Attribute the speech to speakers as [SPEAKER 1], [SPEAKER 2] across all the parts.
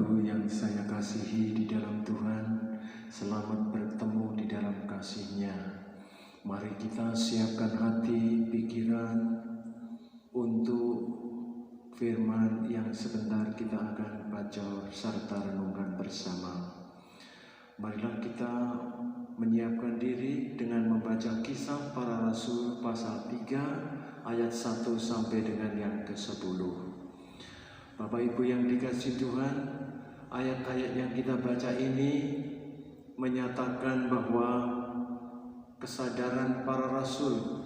[SPEAKER 1] Ibu yang saya kasihi di dalam Tuhan, selamat bertemu di dalam kasih-Nya. Mari kita siapkan hati, pikiran untuk firman yang sebentar kita akan baca serta renungkan bersama. Marilah kita menyiapkan diri dengan membaca Kisah Para Rasul pasal 3 ayat 1 sampai dengan yang ke-10. Bapak Ibu yang dikasihi Tuhan, ayat-ayat yang kita baca ini menyatakan bahwa kesadaran para rasul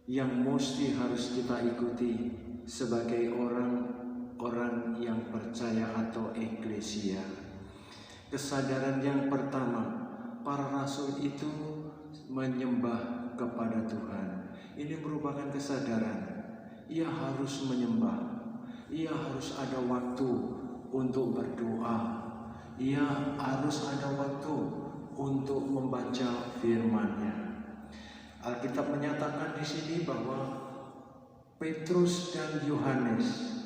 [SPEAKER 1] yang mesti harus kita ikuti sebagai orang-orang yang percaya atau eklesia. Kesadaran yang pertama, para rasul itu menyembah kepada Tuhan. Ini merupakan kesadaran, ia harus menyembah. Ia harus ada waktu untuk berdoa. Ia harus ada waktu untuk membaca firman-Nya. Alkitab menyatakan di sini bahwa Petrus dan Yohanes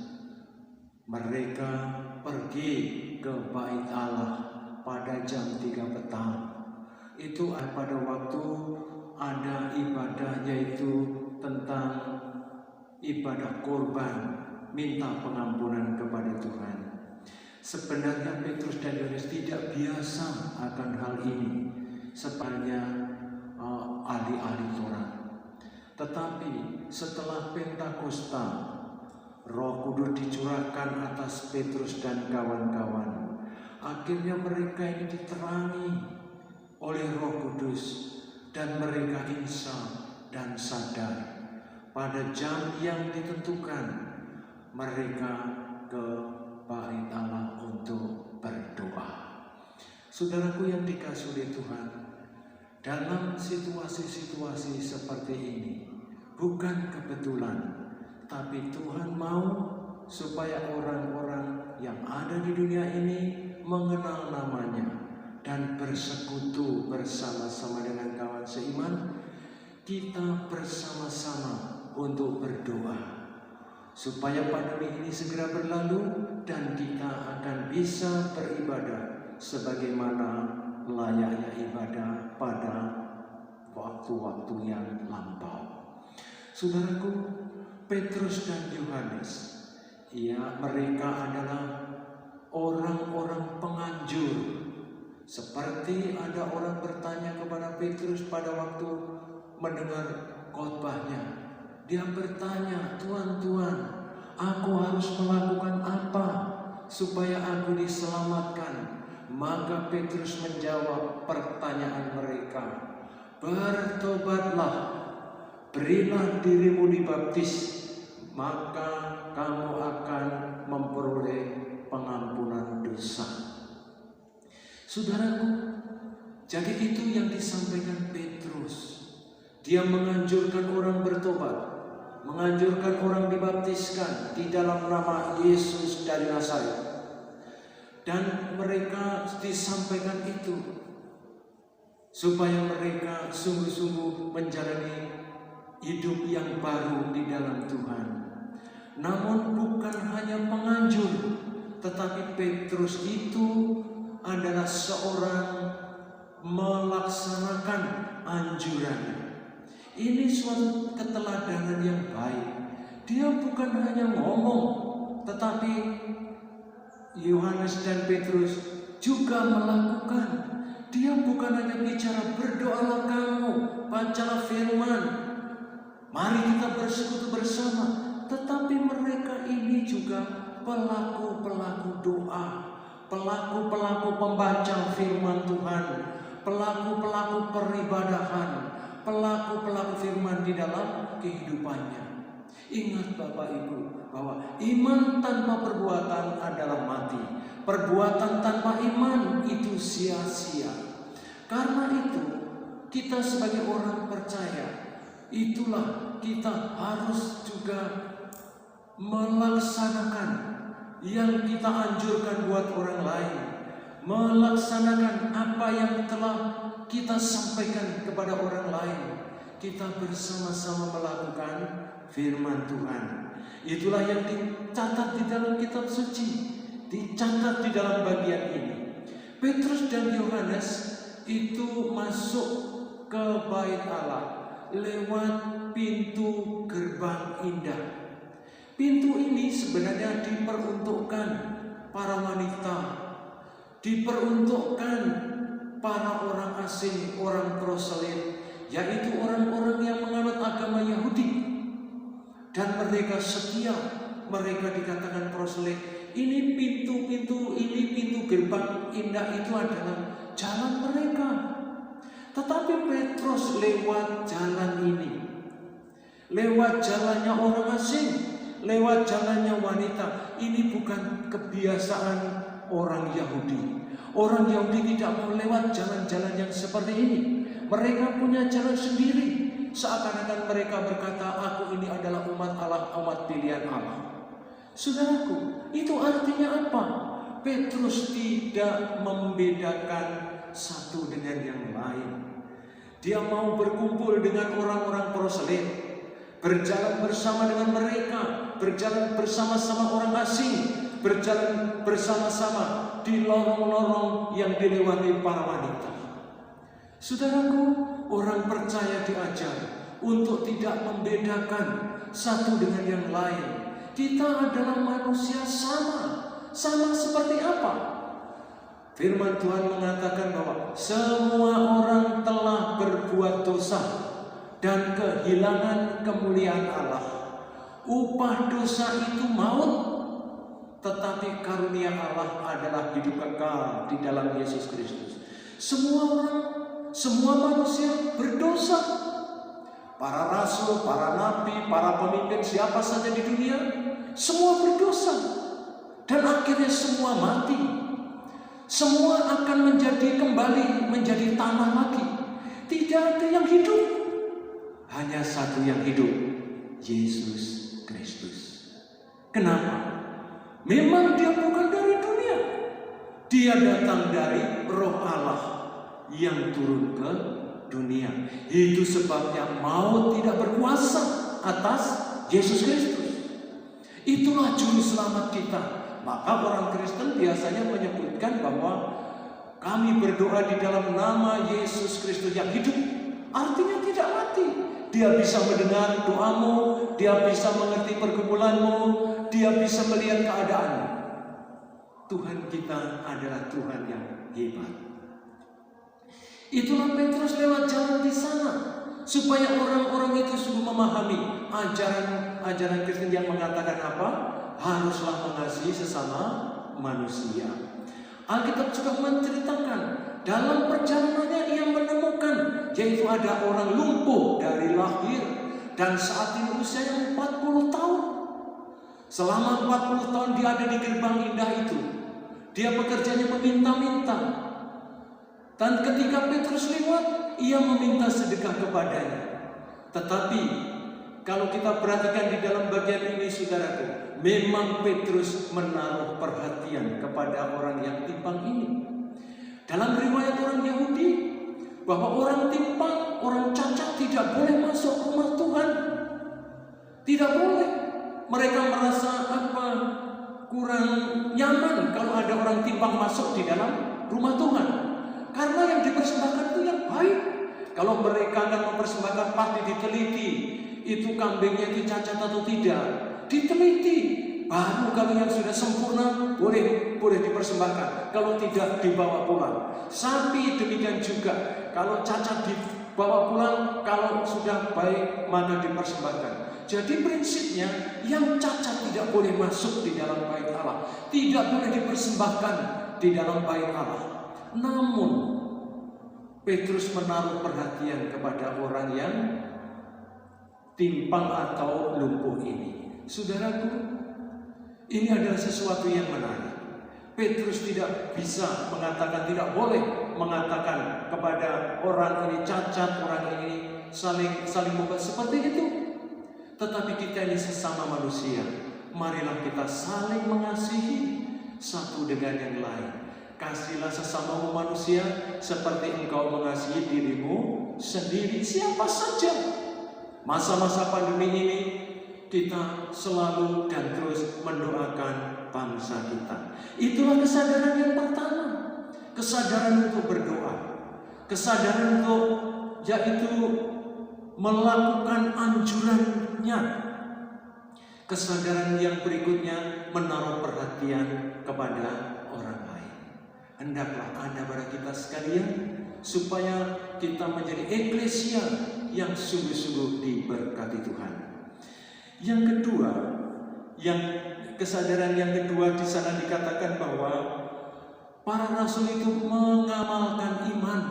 [SPEAKER 1] mereka pergi ke bait Allah pada jam 3 petang. Itu pada waktu ada ibadah, yaitu tentang ibadah korban, minta pengampunan kepada Tuhan. Sebenarnya Petrus dan Yohanes tidak biasa akan hal ini, sebenarnya ahli-ahli Taurat. Tetapi setelah Pentakosta, Roh Kudus dicurahkan atas Petrus dan kawan-kawan. Akhirnya mereka ini diterangi oleh Roh Kudus dan mereka insaf dan sadar. Pada jam yang ditentukan, mereka ke bait Allah untuk berdoa. Saudaraku yang dikasihi oleh Tuhan, dalam situasi-situasi seperti ini bukan kebetulan, tapi Tuhan mau supaya orang-orang yang ada di dunia ini mengenal namanya dan bersekutu bersama-sama dengan kawan seiman. Kita bersama-sama untuk berdoa supaya pandemi ini segera berlalu dan kita akan bisa beribadah sebagaimana layaknya ibadah pada waktu-waktu yang lampau. Saudaraku, Petrus dan Yohanes, mereka adalah orang-orang penganjur. Seperti ada orang bertanya kepada Petrus pada waktu mendengar khotbahnya. Dia bertanya, "Tuhan, aku harus melakukan apa supaya aku diselamatkan?" Maka Petrus menjawab pertanyaan mereka, "Bertobatlah, berilah dirimu dibaptis, maka kamu akan memperoleh pengampunan dosa." Saudaraku, jadi itu yang disampaikan Petrus. Dia menganjurkan orang bertobat, menganjurkan orang dibaptiskan di dalam nama Yesus dari Nazaret. Dan mereka disampaikan itu supaya mereka sungguh-sungguh menjalani hidup yang baru di dalam Tuhan. Namun bukan hanya penganjur, tetapi Petrus itu adalah seorang melaksanakan anjuran. Ini suatu keteladanan yang baik. Dia bukan hanya ngomong, tetapi Yohanes dan Petrus juga melakukan. Dia bukan hanya bicara, "Berdoalah kamu, bacalah firman, mari kita bersekutu bersama." Tetapi mereka ini juga pelaku-pelaku doa, pelaku-pelaku pembaca firman Tuhan, pelaku-pelaku peribadahan, pelaku-pelaku firman di dalam kehidupannya. Ingat Bapak Ibu, bahwa iman tanpa perbuatan adalah mati. Perbuatan tanpa iman itu sia-sia. Karena itu, kita sebagai orang percaya, itulah kita harus juga melaksanakan yang kita anjurkan buat orang lain, melaksanakan apa yang telah kita sampaikan kepada orang lain. Kita bersama-sama melakukan firman Tuhan. Itulah yang dicatat di dalam kitab suci. dicatat di dalam bagian ini. Petrus dan Yohanes itu masuk ke bait Allah lewat pintu gerbang indah. Pintu ini sebenarnya diperuntukkan para wanita, diperuntukkan para orang asing, orang proselit, yaitu orang-orang yang menganut agama Yahudi. Dan mereka setia, mereka dikatakan proselit. Ini pintu-pintu, ini pintu gerbang indah itu adalah jalan mereka. Tetapi Petrus lewat jalan ini, lewat jalannya orang asing, lewat jalannya wanita. Ini bukan kebiasaan orang Yahudi. Orang Yahudi tidak mau lewat jalan-jalan yang seperti ini. Mereka punya jalan sendiri. Seakan-akan mereka berkata, aku ini adalah umat Allah, umat pilihan Allah. Saudaraku, itu artinya apa? Petrus tidak membedakan satu dengan yang lain. Dia mau berkumpul dengan orang-orang proselit, berjalan bersama dengan mereka, berjalan bersama-sama orang asing, berjalan bersama-sama di lorong-lorong yang dilewati para wanita. Saudaraku, orang percaya diajar untuk tidak membedakan satu dengan yang lain. Kita adalah manusia sama seperti apa? Firman Tuhan mengatakan bahwa semua orang telah berbuat dosa dan kehilangan kemuliaan Allah. Upah dosa itu maut, tetapi karunia Allah adalah hidup kekal di dalam Yesus Kristus. Semua orang, semua manusia berdosa. Para rasul, para nabi, para pemimpin, siapa saja di dunia, semua berdosa. Dan akhirnya semua mati. Semua akan menjadi kembali menjadi tanah lagi. Tidak ada yang hidup. Hanya satu yang hidup, Yesus Kristus. Kenapa? Memang dia bukan dari dunia. Dia datang dari Roh Allah yang turun ke dunia. Itu sebabnya maut tidak berkuasa atas Yesus Kristus. Itulah juru selamat kita. Maka orang Kristen biasanya menyebutkan bahwa kami berdoa di dalam nama Yesus Kristus yang hidup. Artinya tidak mati. Dia bisa mendengar doamu, dia bisa mengerti pergumulanmu, dia bisa melihat keadaanmu. Tuhan kita adalah Tuhan yang hebat. Itulah Petrus lewat jalan di sana, supaya orang-orang itu sungguh memahami ajaran Kristen yang mengatakan apa? Haruslah mengasihi sesama manusia. Alkitab juga menceritakan dalam perjalanannya ia menemukan, yaitu ada orang lumpuh dari lahir dan saat ini usianya 40 tahun. Selama 40 tahun dia ada di gerbang indah itu. Dia bekerjanya meminta-minta. Dan ketika Petrus lewat, ia meminta sedekah kepadanya. Tetapi kalau kita perhatikan di dalam bagian ini, saudaraku, memang Petrus menaruh perhatian kepada orang yang timpang ini. Dalam riwayat orang Yahudi, bahwa orang timpang, orang cacat tidak boleh masuk rumah Tuhan. Tidak boleh. Mereka merasa kurang nyaman kalau ada orang timpang masuk di dalam rumah Tuhan. Karena yang dipersembahkan itu yang baik. Kalau mereka akan mempersembahkan, pasti diteliti. Itu kambingnya itu cacat atau tidak. Diteliti. Baru kalau yang sudah sempurna boleh dipersembahkan. Kalau tidak, dibawa pulang. Sapi demikian juga. Kalau cacat dibawa pulang, kalau sudah baik maka dipersembahkan. Jadi prinsipnya yang cacat tidak boleh masuk di dalam bait Allah. Tidak boleh dipersembahkan di dalam bait Allah. Namun Petrus menaruh perhatian kepada orang yang timpang atau lumpuh ini. Saudaraku, ini adalah sesuatu yang menarik. Petrus tidak bisa mengatakan, tidak boleh mengatakan kepada orang ini cacat, orang ini saling membuat seperti itu. Tetapi kita ini sesama manusia. Marilah kita saling mengasihi satu dengan yang lain. Kasihlah sesamamu manusia seperti engkau mengasihi dirimu sendiri. Siapa saja. Masa-masa pandemi ini kita selalu dan terus mendoakan bangsa kita. Itulah kesadaran yang pertama. Kesadaran untuk berdoa. Kesadaran untuk yaitu melakukan anjurannya. Kesadaran yang berikutnya menaruh perhatian kepada orang lain. Hendaklah ada pada kita sekalian supaya kita menjadi eklesia yang sungguh-sungguh diberkati Tuhan. Yang kedua, kesadaran yang kedua di sana dikatakan bahwa para rasul itu mengamalkan iman.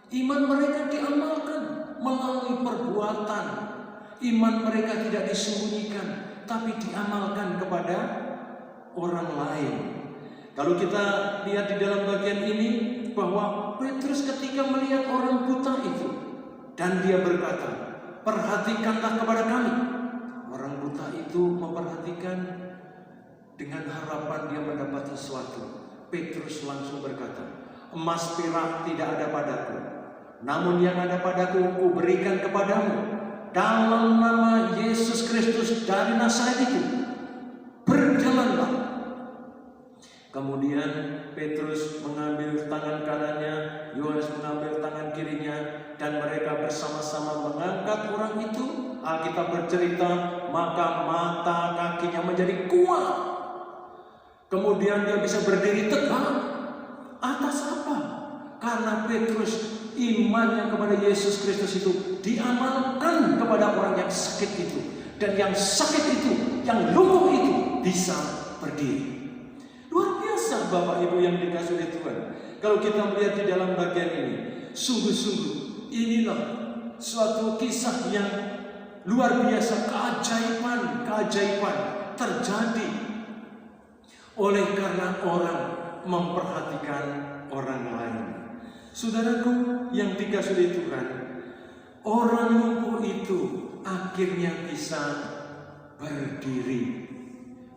[SPEAKER 1] Iman mereka diamalkan melalui perbuatan. Iman mereka tidak disembunyikan, tapi diamalkan kepada orang lain. Kalau kita lihat di dalam bagian ini, bahwa Petrus ketika melihat orang buta itu, dan dia berkata, perhatikanlah kepada kami. Orang buta itu memperhatikan dengan harapan dia mendapat sesuatu. Petrus langsung berkata, emas perak tidak ada padaku, namun yang ada padaku kuberikan kepadamu. Dalam nama Yesus Kristus dari Nazaret itu, berjalanlah. Kemudian Petrus mengambil tangan kanannya, Yohanes mengambil tangan kirinya, dan mereka bersama-sama mengangkat orang itu. Alkitab bercerita, maka mata kakinya menjadi kuat. Kemudian dia bisa berdiri tegak. Atas apa? Karena Petrus imannya kepada Yesus Kristus itu diamalkan kepada orang yang sakit itu. Dan yang sakit itu, yang lumpuh itu bisa berdiri. Luar biasa Bapak Ibu yang dikasihi oleh Tuhan. Kalau kita melihat di dalam bagian ini, sungguh-sungguh inilah suatu kisah yang luar biasa. Keajaiban terjadi oleh karena orang memperhatikan orang lain. Saudaraku yang dikasihi oleh Tuhan, orang lumpuh itu akhirnya bisa berdiri.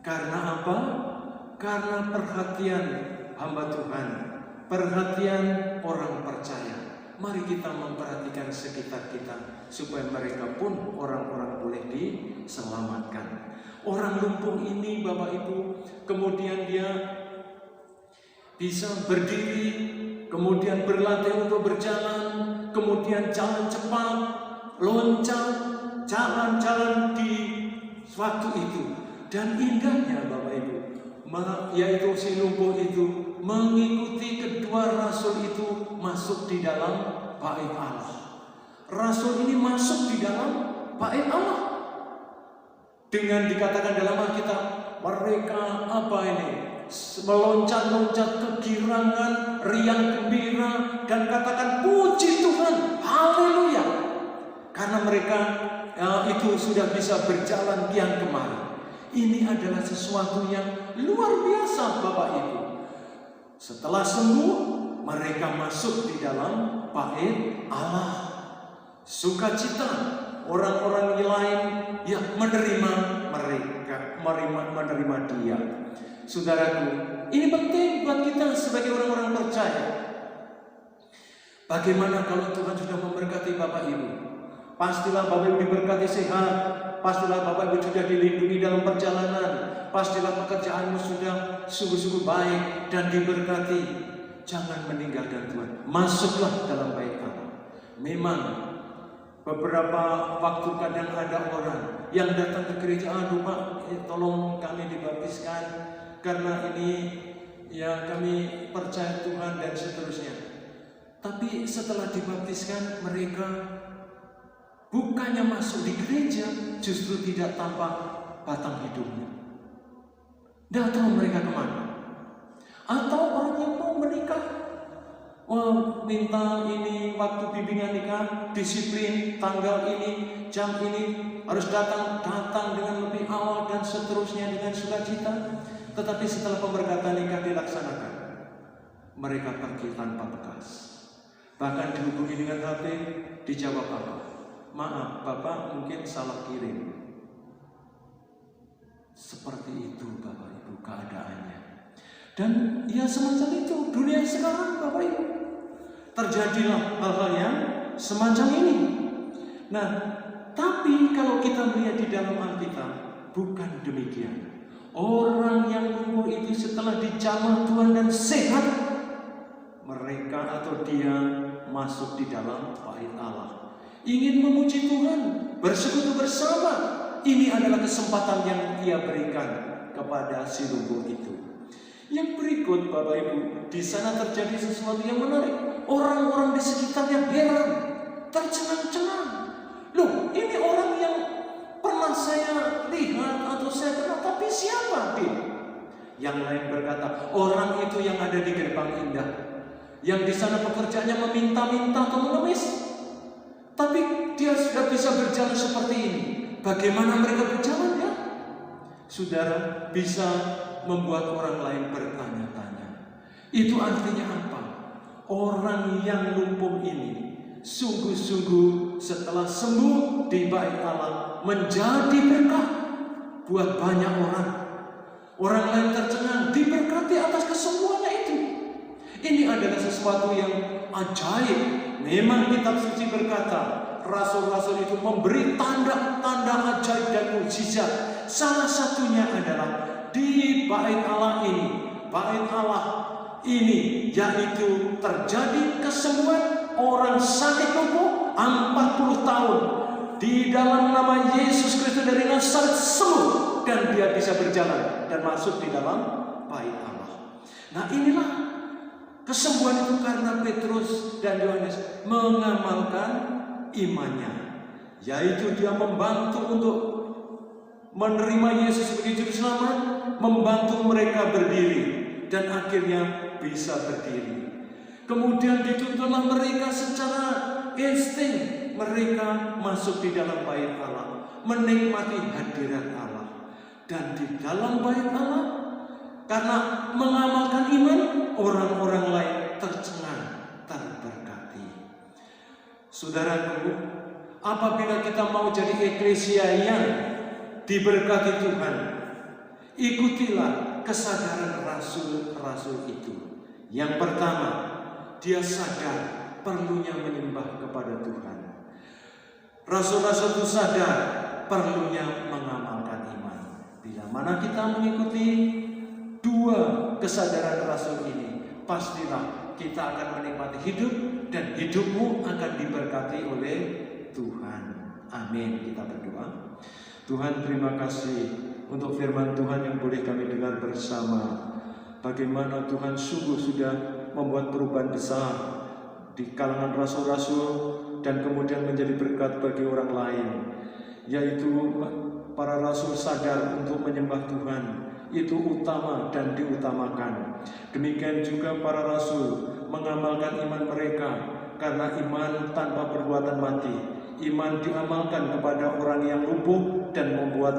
[SPEAKER 1] Karena apa? Karena perhatian hamba Tuhan, perhatian orang percaya. Mari kita memperhatikan sekitar kita supaya mereka pun orang-orang boleh diselamatkan. Orang lumpuh ini Bapak Ibu, kemudian dia bisa berdiri, kemudian berlatih untuk berjalan, kemudian jalan cepat, loncat, jalan-jalan di waktu itu. Dan indahnya Bapak Ibu, yaitu si lumpuh itu mengikuti kedua rasul itu masuk di dalam bait Allah. Rasul ini masuk di dalam bait Allah. Dengan dikatakan dalam Alkitab, mereka meloncat-loncat kegirangan, riang gembira, dan katakan puji Tuhan, haleluya. Karena mereka itu sudah bisa berjalan kian kemari. Ini adalah sesuatu yang luar biasa Bapak Ibu. Setelah sembuh, mereka masuk di dalam bait Allah. Sukacita orang-orang lain yang menerima dia. Saudaraku, ini penting buat kita sebagai orang-orang percaya. Bagaimana kalau Tuhan sudah memberkati Bapak Ibu? Pastilah Bapak Ibu diberkati sehat. Pastilah Bapak Ibu sudah dilindungi dalam perjalanan. Pastilah pekerjaanmu sudah sungguh-sungguh baik dan diberkati. Jangan meninggalkan Tuhan. Masuklah dalam bait Allah. Memang beberapa waktu kadang ada orang yang datang ke gereja, aduh Pak, tolong kami dibaptiskan karena ini ya kami percaya Tuhan dan seterusnya. Tapi setelah dibaptiskan mereka bukannya masuk di gereja, justru tidak tampak batang hidungnya. Tidak tahu mereka kemana. Atau orang yang mau menikah, minta ini waktu bimbingan nikah, disiplin, tanggal ini, jam ini, harus datang dengan lebih awal dan seterusnya dengan sukacita. Tetapi setelah pemberkatan nikah dilaksanakan, mereka pergi tanpa bekas. Bahkan dihubungi dengan HP, dijawab apa? Maaf, Bapak mungkin salah kirim. Seperti itu Bapak Ibu keadaannya. Dan ya semacam itu dunia sekarang Bapak Ibu. Terjadilah hal-hal yang semacam ini. Nah, tapi kalau kita melihat di dalam Alkitab, bukan demikian. Orang yang lumpuh itu setelah dijamah Tuhan dan sehat, mereka atau dia masuk di dalam bait Allah, ingin memuji Tuhan, bersekutu bersama. Ini adalah kesempatan yang ia berikan kepada si lumpuh itu. Yang berikut Bapak Ibu, di sana terjadi sesuatu yang menarik. Orang-orang di sekitarnya heran, tercengang-cengang. Loh, ini orang yang pernah saya lihat atau saya kenal, tapi siapa dia? Yang lain berkata, orang itu yang ada di gerbang indah, yang di sana pekerjaannya meminta-minta atau mengemis. Tapi dia sudah bisa berjalan seperti ini. Bagaimana mereka berjalan ya? Saudara, bisa membuat orang lain bertanya-tanya. Itu artinya apa? Orang yang lumpuh ini sungguh-sungguh setelah sembuh di bait Allah menjadi berkah buat banyak orang. Orang lain tercengang, diberkati atas kesembuhannya itu. Ini adalah sesuatu yang ajaib. Memang kitab suci berkata, rasul-rasul itu memberi tanda-tanda ajaib dan mukjizat. Salah satunya adalah di bait Allah ini. Bait Allah ini yaitu terjadi kesembuhan orang sakit lumpuh 40 tahun. Di dalam nama Yesus Kristus dari Nazaret sembuh dan dia bisa berjalan dan masuk di dalam bait Allah. Nah, inilah kesembuhan itu karena Petrus dan Yohanes mengamalkan imannya, yaitu dia membantu untuk menerima Yesus sebagai juru selamat, membantu mereka berdiri dan akhirnya bisa berdiri. Kemudian dituntutlah mereka secara insting, mereka masuk di dalam bait Allah, menikmati hadirat Allah. Dan di dalam bait Allah, karena mengamalkan iman, orang-orang lain tercengang, terberkati. Saudaraku, apabila kita mau jadi eklesia yang diberkati Tuhan, ikutilah kesadaran rasul-rasul itu. Yang pertama, dia sadar perlunya menyembah kepada Tuhan. Rasul-rasul itu sadar perlunya mengamalkan iman. Bila mana kita mengikuti dua kesadaran rasul ini, pastilah kita akan menikmati hidup dan hidupmu akan diberkati oleh Tuhan. Amin. Kita berdoa. Tuhan, terima kasih untuk firman Tuhan yang boleh kami dengar bersama. Bagaimana Tuhan sungguh sudah membuat perubahan besar di kalangan rasul-rasul dan kemudian menjadi berkat bagi orang lain, yaitu para rasul sadar untuk menyembah Tuhan itu utama dan diutamakan. Demikian juga para rasul mengamalkan iman mereka, karena iman tanpa perbuatan mati. Iman diamalkan kepada orang yang lumpuh dan membuat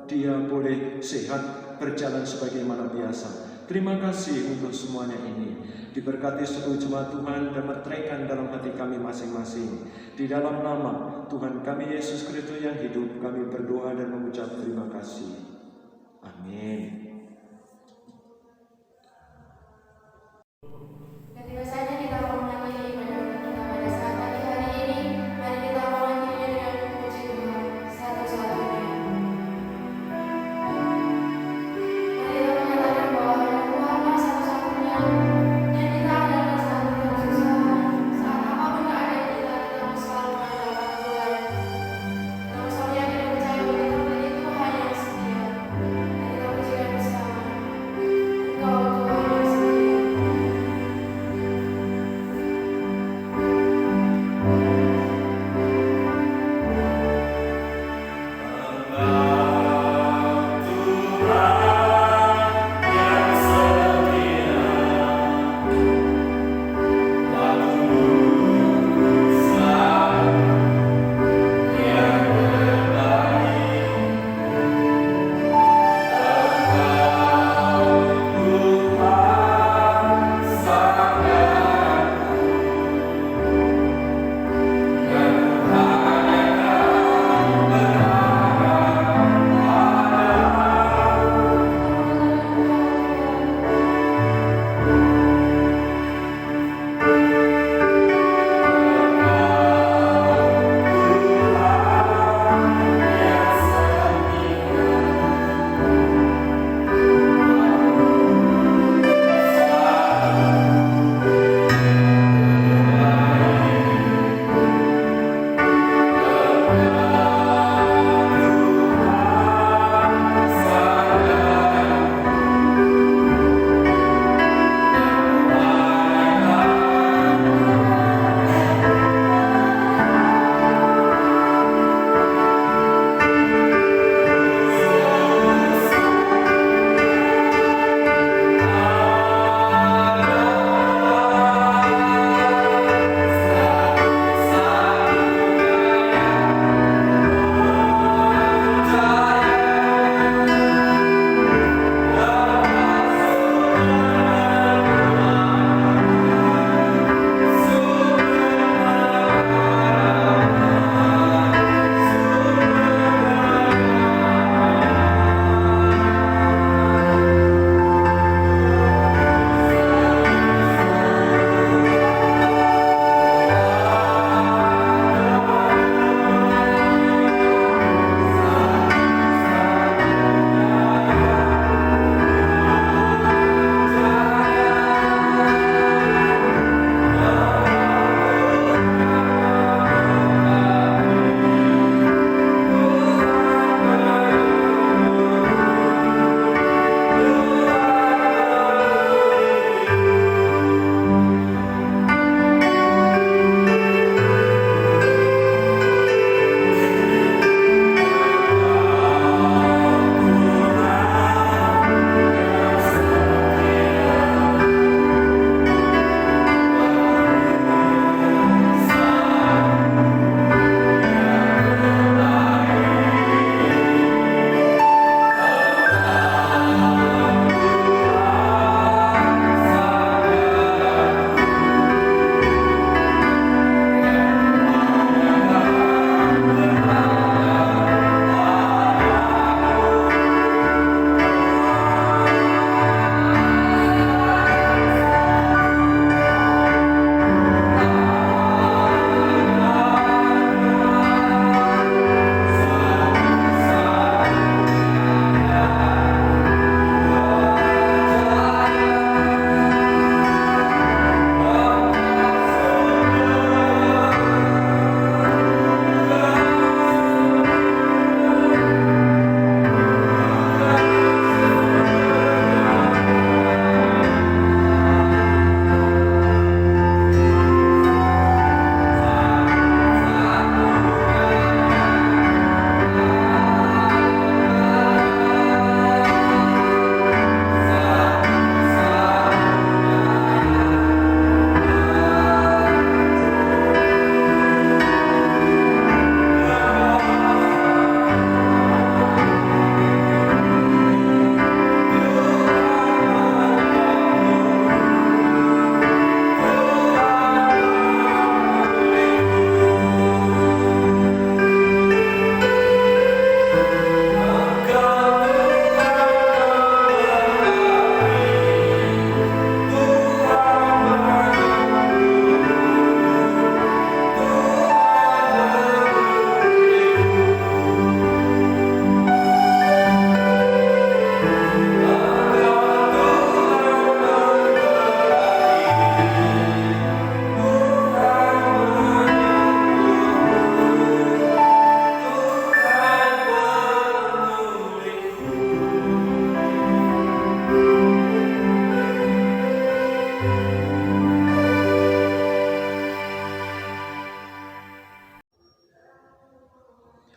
[SPEAKER 1] dia boleh sehat berjalan sebagaimana biasa. Terima kasih untuk semuanya ini. Diberkati seluruh jemaat Tuhan dan meteraikan dalam hati kami masing-masing. Di dalam nama Tuhan kami Yesus Kristus yang hidup, kami berdoa dan mengucap terima kasih. Amin.
[SPEAKER 2] Ketika saja kita mengenai ibadah kita pada saat pagi hari ini, mari kita memanggilnya dengan memuji Tuhan satu-satunya. Mari kita menyatakan bahwa hanya Tuhanlah satu-satunya, dan kita adalah satu kesusahan. Saat apapun keadaan kita selalu mengandalkan Tuhan. Kita selalu yakin dan percaya bahwa kita memiliki Tuhan yang setia. Dan kita pujikan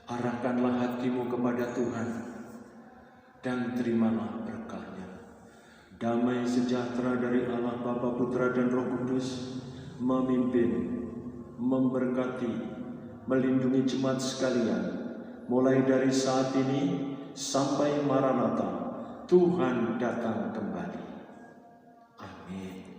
[SPEAKER 1] Arahkanlah hatimu kepada Tuhan dan terimalah berkah-Nya. Damai sejahtera dari Allah Bapa, Putra, dan Roh Kudus memimpin, memberkati, melindungi jemaat sekalian, mulai dari saat ini sampai Maranatha, Tuhan datang kembali. Amin.